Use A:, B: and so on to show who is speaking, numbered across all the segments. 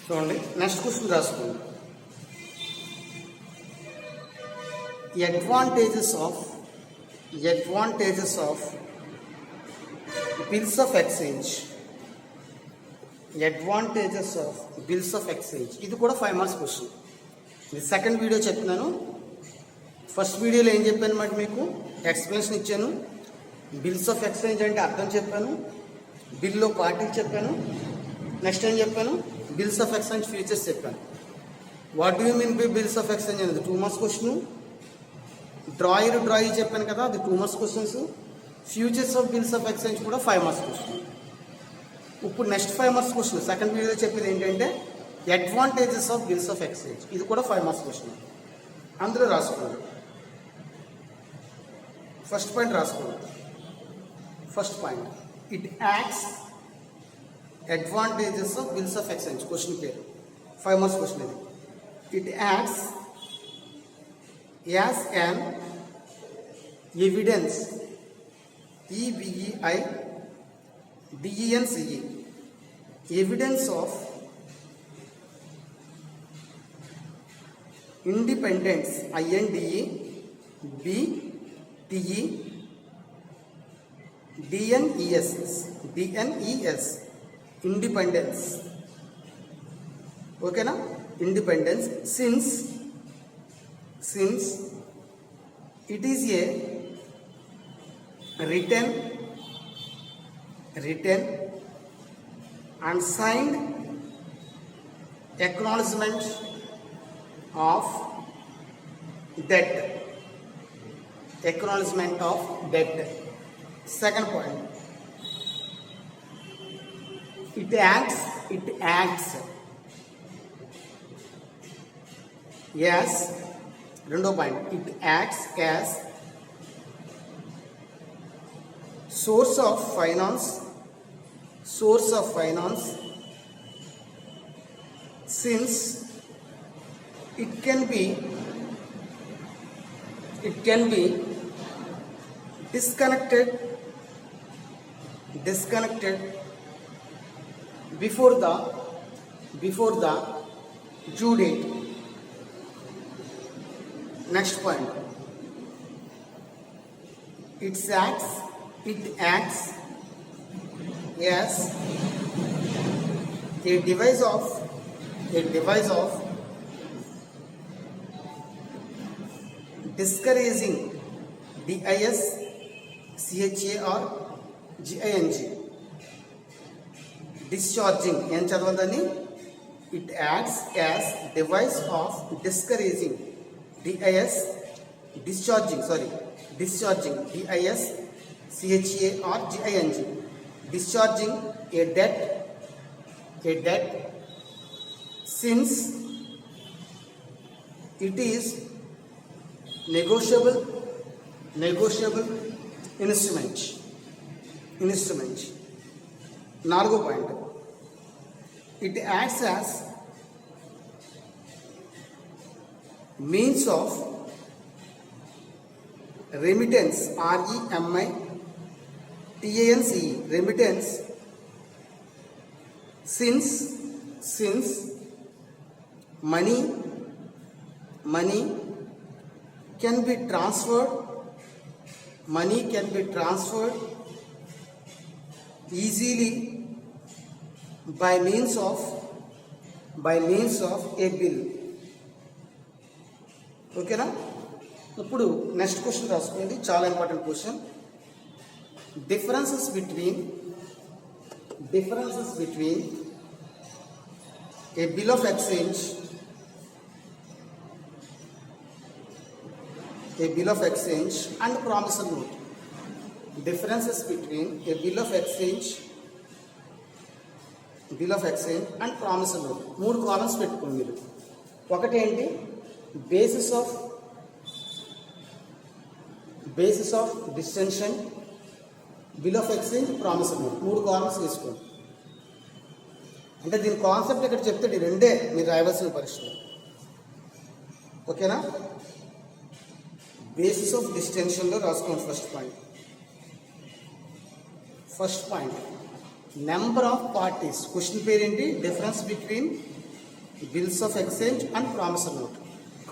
A: చూడండి next question రాసుకోండి. Advantages of bills of exchange. Advantages of bills of exchange ఇది కూడా 5 మార్క్స్ క్వశ్చన్. ఇది సెకండ్ వీడియో చెప్తున్నాను. ఫస్ట్ వీడియోలో ఏం చెప్పాను మాట మీకు ఎక్స్ప్లెనేషన్ ఇచ్చాను. బిల్స్ ఆఫ్ ఎక్స్చేంజ్ అంటే అర్థం చెప్పాను, బిల్లో పార్టీలు చెప్పాను. నెక్స్ట్ ఏం చెప్పాను, బిల్స్ ఆఫ్ ఎక్స్చేంజ్ ఫీచర్స్ చెప్పాను. What do you mean by bills of exchange అనేది 2 మార్క్స్ క్వశ్చన్. డ్రాయి చెప్పాను కదా, అది 2 marks questions. Features of bills of exchange కూడా 5 మార్క్స్ క్వశ్చన్. ఇప్పుడు నెక్స్ట్ 5 మార్క్స్ క్వశ్చన్ సెకండ్ వీడియోలో చెప్పేది ఏంటంటే advantages of bills of exchange. ఇది కూడా 5 మార్క్స్ క్వశ్చన్. అందులో రాసుకోండి. ఫస్ట్ పాయింట్ రాసుకోండి. First point, it acts advantages of bills of exchange. Question పేరు 5 మార్క్స్ క్వశ్చన్ ఇది. It acts as an evidence, EVEIDENCE, evidence of independence, INDEPENDENCE, independence. ఓకేనా, independence. Since it is a written and signed acknowledgement of debt. Second point, it acts yes. Rendo point, it acts as source of finance since it can be disconnected before the due date. Next point, it acts as a device of discouraging, DISCHARGING, discharging. ఏం చదవదని, it acts as device of discouraging, discharging, DISCHARGING, discharging a debt since it is negotiable instrument. 4వ point, it acts as means of remittance, remittance, since money can be transferred easily by means of a bill. ఓకేనా. ఇప్పుడు next question రాసుకోండి, చాలా important question. differences between a bill of exchange and promissory note. Differences between a bill of exchange and promissory note. 3 columns పెట్టుకోండి మీరు. ఒకటి ఏంటి, basis of distension, bill of exchange, promissory note. 3 columns తీసుకోండి. అంటే దీని concept ఇక్కడ చెప్తాడు, ఈ రెండే మీరు రాయవలసిన పరీక్షలో. ఓకేనా. బేసిస్ ఆఫ్ డిస్టెన్షన్లో రాసుకోండి. First point number of parties. Question పేరు ఏంటి, difference between bills of exchange and promissory note.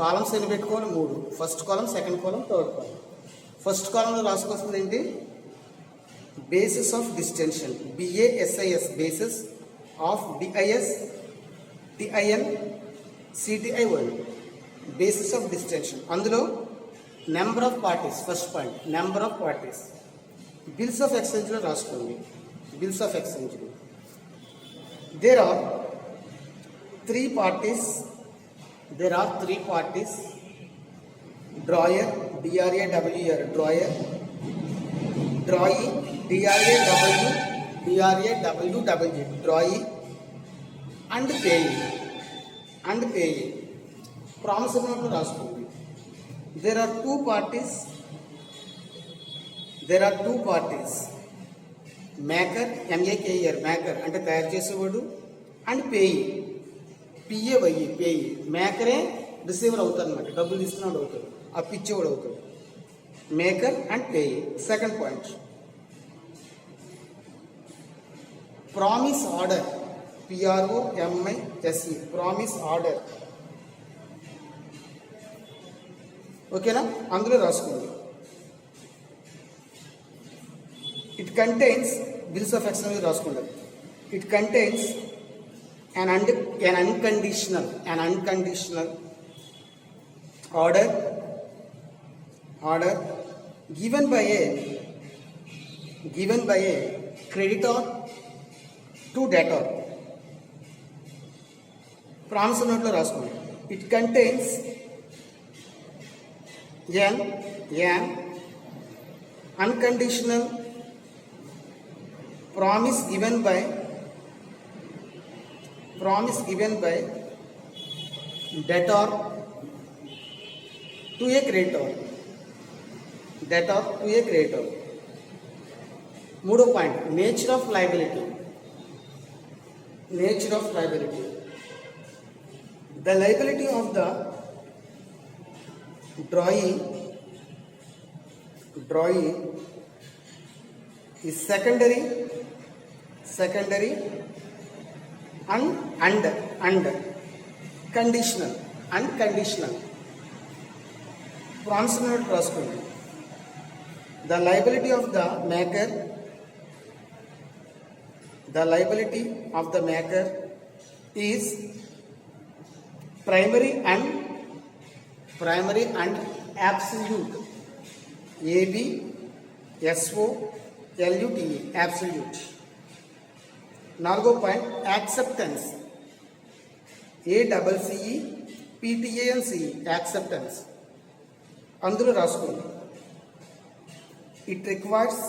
A: Columns ఎన్ని పెట్టుకోవాలి? 3. First column, second column, third column. First కాలంలో రాసుకొస్తుంది ఏంటి? Basis of distinction, BASIS, basis of DIS, TIN, CTI1, basis of distinction. అందులో number of parties, first point number of parties. Bills of ఎక్స్చేంజ్లో రాసుకోండి. Bills of ఎక్స్చేంజ్లో there are three parties. Drawer, DRAWER, drawer. Drawee, DRAWWW, drawee. And payee. Promissory నోట్లో రాసుకోండి. There are two parties. Maker, MAKER, maker అంటే తయారు చేసేవాడు. And payee, PAYE, payee. మేకరే receiver అవుతాడు అనమాట, డబ్బులు తీసుకున్నాడు అవుతాడు, అప్పిచ్చేవాడు అవుతాడు. Maker and payee. Second point, promise order, PROMISE, promise order. ఓకేనా? అందులో రాసుకోండి. It contains, bills of exchange రాసుకోండి. It contains an unconditional order given by a creditor to debtor. Promissory నోట్లో రాసుకోండి. It contains an unconditional promise given by debtor to a creditor. మూడో point, nature of liability. The liability of the drawee is secondary and conditional. Promissory note రాసుకోండి. The liability of the maker is primary and absolute. ABSOLUTE, absolute. నాలుగో point, acceptance. ACCEPTANCE, acceptance. అందులో రాసుకోండి. It requires,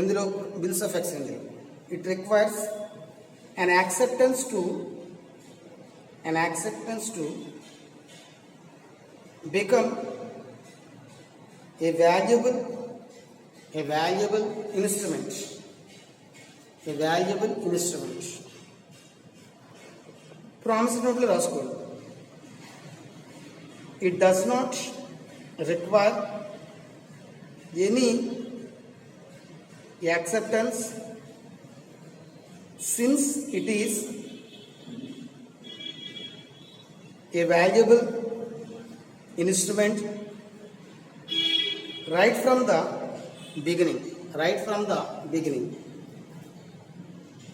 A: ఇందులో bills of exchange, it requires an acceptance to become a valuable instrument. Promissory నోట్లో రాసుకోండి. It does not require any acceptance since it is a valuable instrument right from the beginning.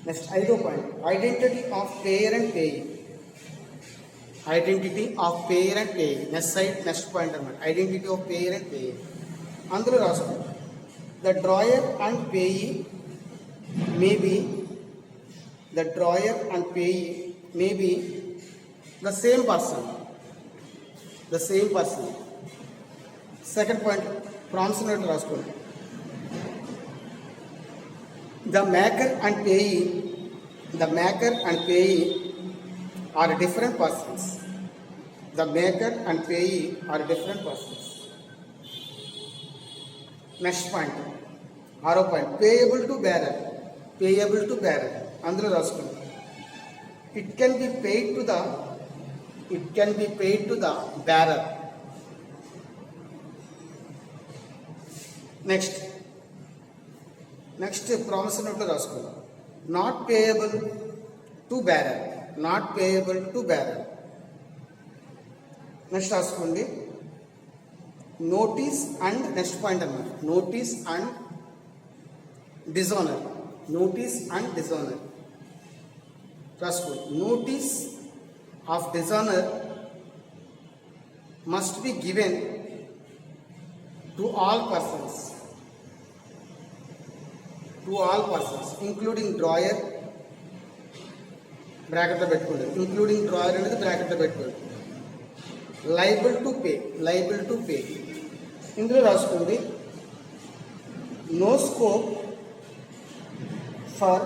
A: Next, ఐదో point, identity of payer and payee. Next point అన్నమాట, identity of payer and payee. అందులో రాసుకోండి. The drawer and payee may be the same person. Second point, promissory note రాసుకోండి. The maker and payee are different persons. Next point, ఆరో point, payable to bearer. అందులో రాసుకోండి. It can be paid to the bearer. Next promissory నోట్లో రాసుకోండి. Not payable to bearer, not payable to bearer. Next రాసుకోండి notice and next point అన్నమాట notice and dishonour. Notice and dishonour రాసుకోండి. Notice of dishonour must be given to all persons including drawer bracket లో పెట్టుకోండి. including drawer అనేది bracket లో పెట్టుకోండి. liable to pay ఇందులో రాసుకోండి no scope for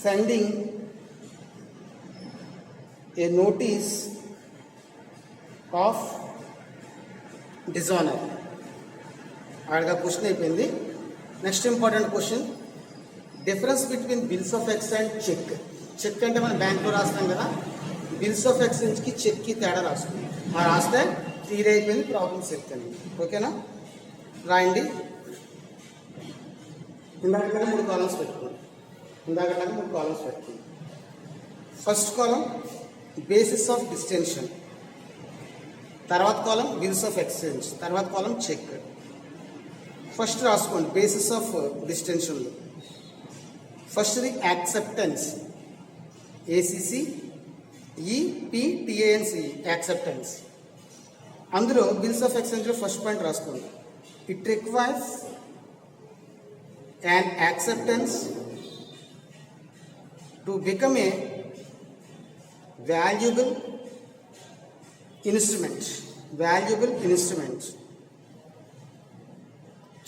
A: sending a notice of dishonor. ఆడగా question అయిపోయింది. Next important question difference between bills of exchange cheque. Cheque అంటే మనం బ్యాంక్లో రాస్తాం కదా, బిల్స్ ఆఫ్ ఎక్స్చేంజ్కి చెక్కి తేడా రాస్తుంది. ఆ రాస్తే క్లియర్ అయిపోయింది, ప్రాబ్లమ్స్ చెప్తాను. ఓకేనా, రాయండి. ఇందాక 3 కాలమ్స్ పెట్టుకోండి. First column basis of distinction, తర్వాత కాలం బిల్స్ ఆఫ్ ఎక్స్చేంజ్, తర్వాత కాలం చెక్. ఫస్ట్ రాసుకోండి బేసిస్ ఆఫ్ డిస్టింక్షన్లో. ఫస్ట్ది యాక్సెప్టెన్స్, ఏసీసీ ఈపీటీఏఎన్సి యాక్సెప్టెన్స్. అందులో బిల్స్ ఆఫ్ ఎక్స్చేంజ్లో ఫస్ట్ పాయింట్ రాసుకోండి it requires an acceptance to become a valuable instrument.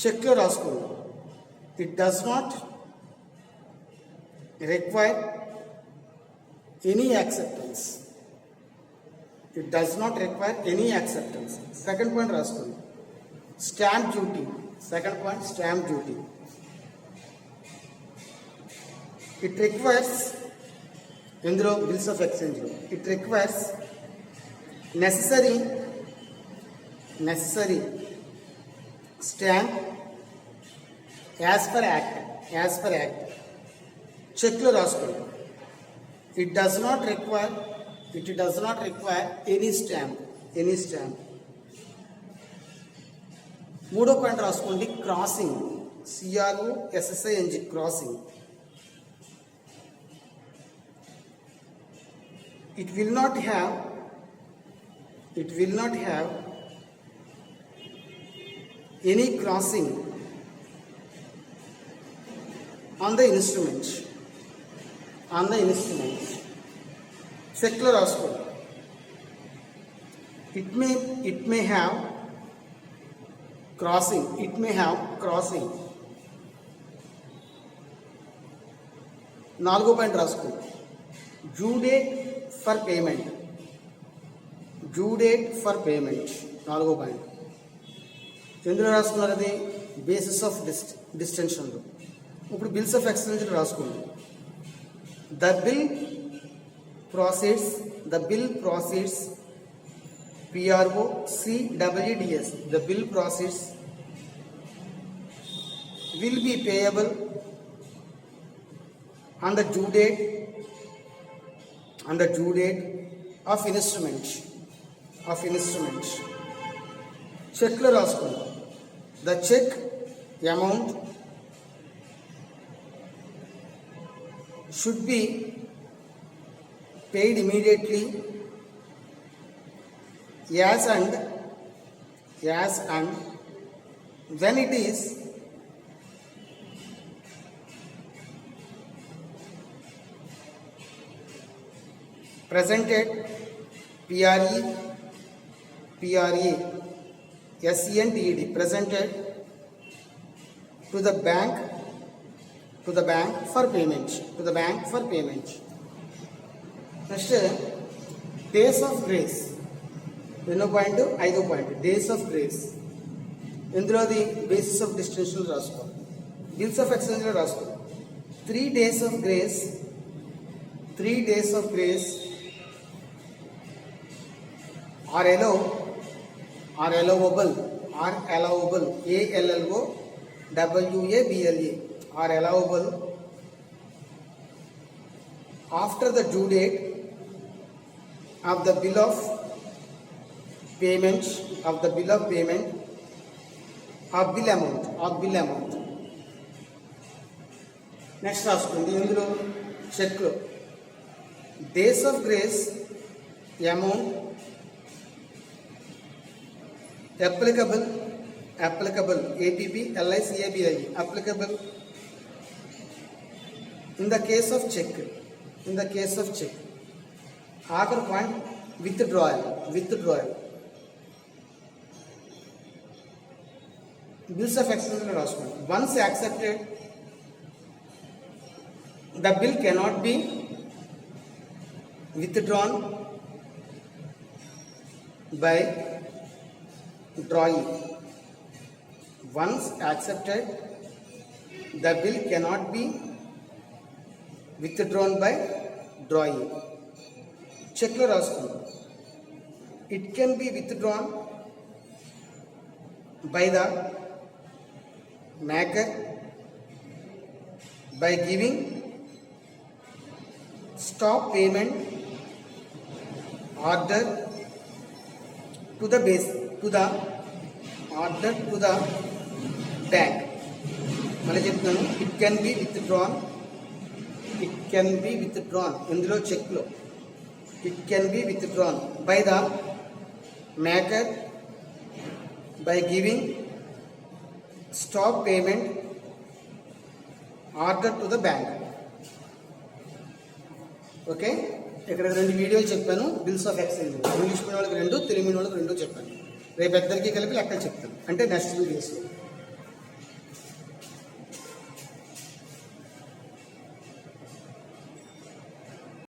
A: చెక్లో రాసుకోండి it does not require any acceptance. Second point రాసుకోండి stamp duty. Second point stamp duty. It requires ఇందులో bills of ఎక్స్చేంజ్లో it requires necessary stamp as per act. చెక్లో రాసుకోండి it does not require any stamp. మూడో point రాసుకోండి crossing, CROSSING crossing. It will not have any crossing on the instrument. చెక్లో రాసుకోండి it may have crossing. నాలుగో point రాసుకోండి due date for payment. నాలుగో point ఎందులో రాసుకున్నారు, అది బేసిస్ ఆఫ్ డిస్టింక్షన్లో. ఇప్పుడు బిల్స్ ఆఫ్ ఎక్స్చేంజ్ రాసుకోండి the bill proceeds PROCEEDS. The bill proceeds will be payable on the due date of instrument. చెక్లో రాసుకోండి the check amount should be paid immediately as and when it is presented PRESENTED presented to the bank for payment. Next days of grace. 2వ point 5వ point days of grace. ఇందులో అది basis of డిస్టింక్షన్లో రాసుకోవాలి. Bills of ఎక్స్చేంజ్లో రాసుకోవాలి 3 days of grace are allowable ALLOWABLE are allowable after the due date of the bill of payment of bill amount. Next రాసుకోండి ఇందులో చెక్లో days of grace amount applicable APP LICABI applicable in the case of check. Other point, withdrawal. Bills of exchange. Once accepted, the bill cannot be withdrawn by drawing. Once accepted, the bill cannot be withdrawn by drawing. Check lo raskondi. It can be withdrawn by the maker by giving stop payment order to the bank. మళ్ళీ చెప్తున్నాను, it can be withdrawn ఇందులో చెక్లో it can be withdrawn by the maker by giving stop payment order to the bank. Okay, ఇక్కడ 2 వీడియోలు చెప్పాను bills of exchange. English medium వాళ్ళకి 2, Telugu medium వాళ్ళకి 2 చెప్పాను. రేపు ఇద్దరికి కలిపి లెక్కలు చెప్తాను, అంటే నెక్స్ట్ వీడియోస్లో.